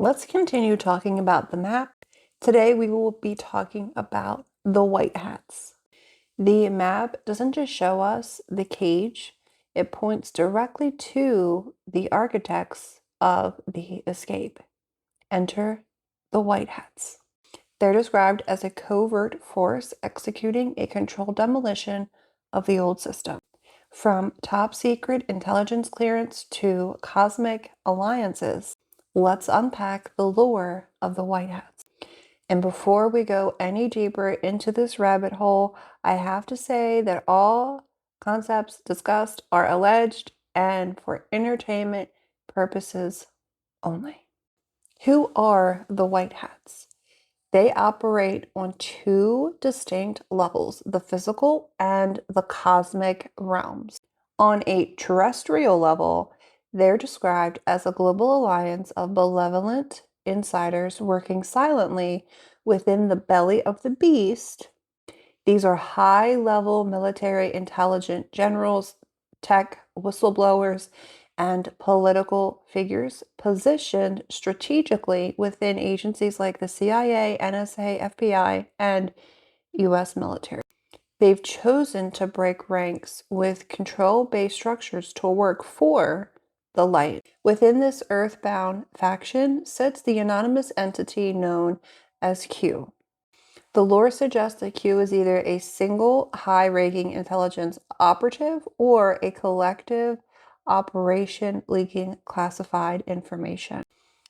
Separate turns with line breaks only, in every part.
Let's continue talking about the map. Today we will be talking about the white hats. The map doesn't just show us the cage, it points directly to the architects of the escape. Enter the white hats. They're described as a covert force executing a controlled demolition of the old system. From top secret intelligence clearance to cosmic alliances, let's unpack the lore of the white hats. And before we go any deeper into this rabbit hole, I have to say that all concepts discussed are alleged and for entertainment purposes only. Who are the white hats? They operate on two distinct levels, the physical and the cosmic realms. On a terrestrial level, they're described as a global alliance of malevolent insiders working silently within the belly of the beast. These are high-level military intelligence generals, tech whistleblowers, and political figures positioned strategically within agencies like the CIA, NSA, FBI, and US military. They've chosen to break ranks with control-based structures to work for the light. Within this earthbound faction sits the anonymous entity known as Q. The lore suggests that Q is either a single high-ranking intelligence operative or a collective operation leaking classified information.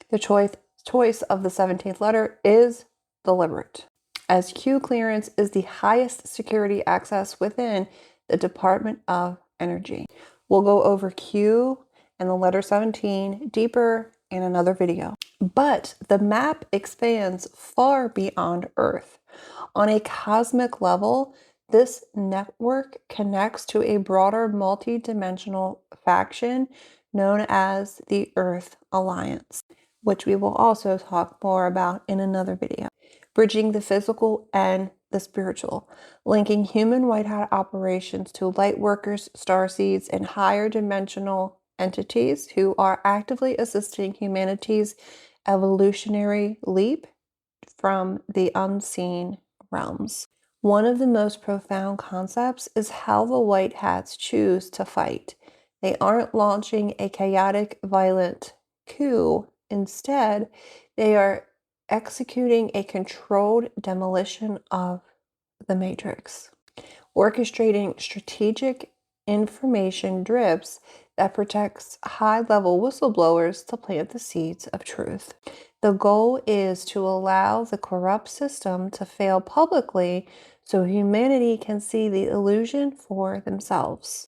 The choice of the 17th letter is deliberate, as Q clearance is the highest security access within the Department of Energy. We'll go over Q and the letter 17 deeper in another video. But the map expands far beyond Earth. On a cosmic level, this network connects to a broader multi-dimensional faction known as the Earth Alliance, which we will also talk more about in another video. Bridging the physical and the spiritual, linking human white hat operations to light workers, starseeds, and higher dimensional entities who are actively assisting humanity's evolutionary leap from the unseen realms. One of the most profound concepts is how the white hats choose to fight. They aren't launching a chaotic, violent coup. Instead, they are executing a controlled demolition of the matrix, orchestrating strategic information drips that protects high-level whistleblowers to plant the seeds of truth. The goal is to allow the corrupt system to fail publicly so humanity can see the illusion for themselves.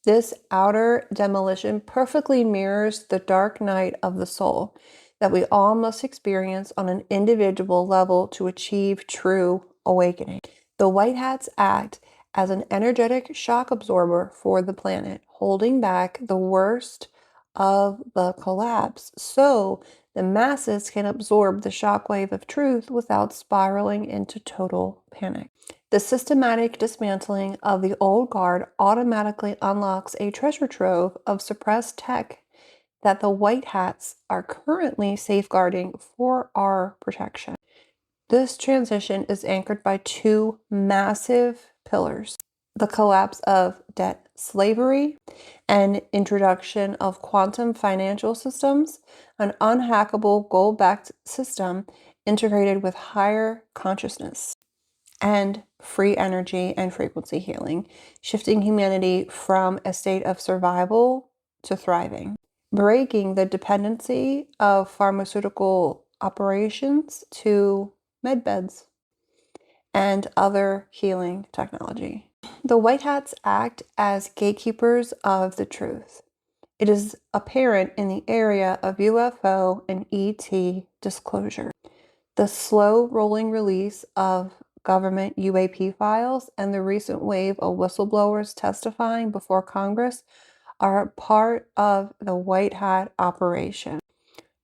This outer demolition perfectly mirrors the dark night of the soul that we all must experience on an individual level to achieve true awakening. The white hats act as an energetic shock absorber for the planet, holding back the worst of the collapse so the masses can absorb the shockwave of truth without spiraling into total panic. The systematic dismantling of the old guard automatically unlocks a treasure trove of suppressed tech that the white hats are currently safeguarding for our protection. This transition is anchored by two massive pillars: the collapse of debt slavery and introduction of quantum financial systems, an unhackable gold-backed system integrated with higher consciousness, and free energy and frequency healing, shifting humanity from a state of survival to thriving, breaking the dependency of pharmaceutical operations to medbeds and other healing technology. The white hats act as gatekeepers of the truth. It is apparent in the area of UFO and ET disclosure. The slow rolling release of government UAP files and the recent wave of whistleblowers testifying before Congress are part of the white hat operation.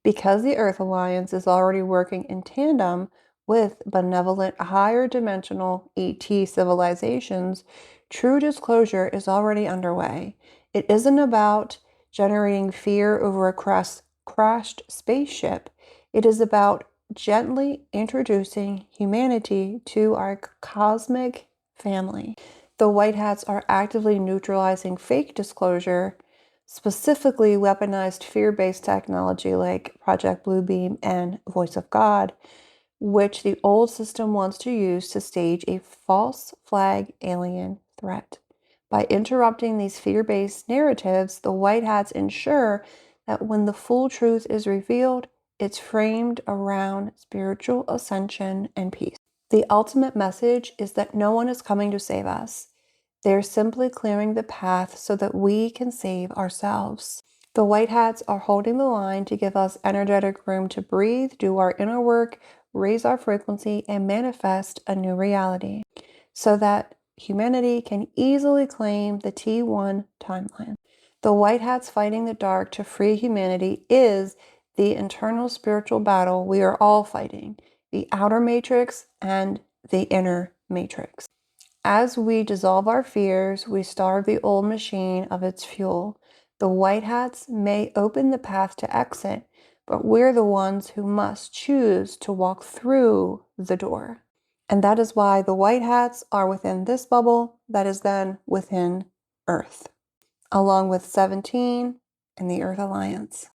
Because the Earth Alliance is already working in tandem with benevolent higher dimensional ET civilizations, true disclosure is already underway. It isn't about generating fear over a crashed spaceship. It is about gently introducing humanity to our cosmic family. The White Hats are actively neutralizing fake disclosure, specifically weaponized fear-based technology like Project Bluebeam and Voice of God, which the old system wants to use to stage a false flag alien threat. By interrupting these fear-based narratives, the White Hats ensure that when the full truth is revealed, it's framed around spiritual ascension and peace. The ultimate message is that no one is coming to save us. They're simply clearing the path so that we can save ourselves. The White Hats are holding the line to give us energetic room to breathe, do our inner work, raise our frequency, and manifest a new reality so that humanity can easily claim the T1 timeline. The White Hats fighting the dark to free humanity is the internal spiritual battle we are all fighting, the outer matrix and the inner matrix. As we dissolve our fears, we starve the old machine of its fuel. The White Hats may open the path to exit, but we're the ones who must choose to walk through the door. And that is why the White Hats are within this bubble that is then within Earth, along with 17 and the Earth Alliance.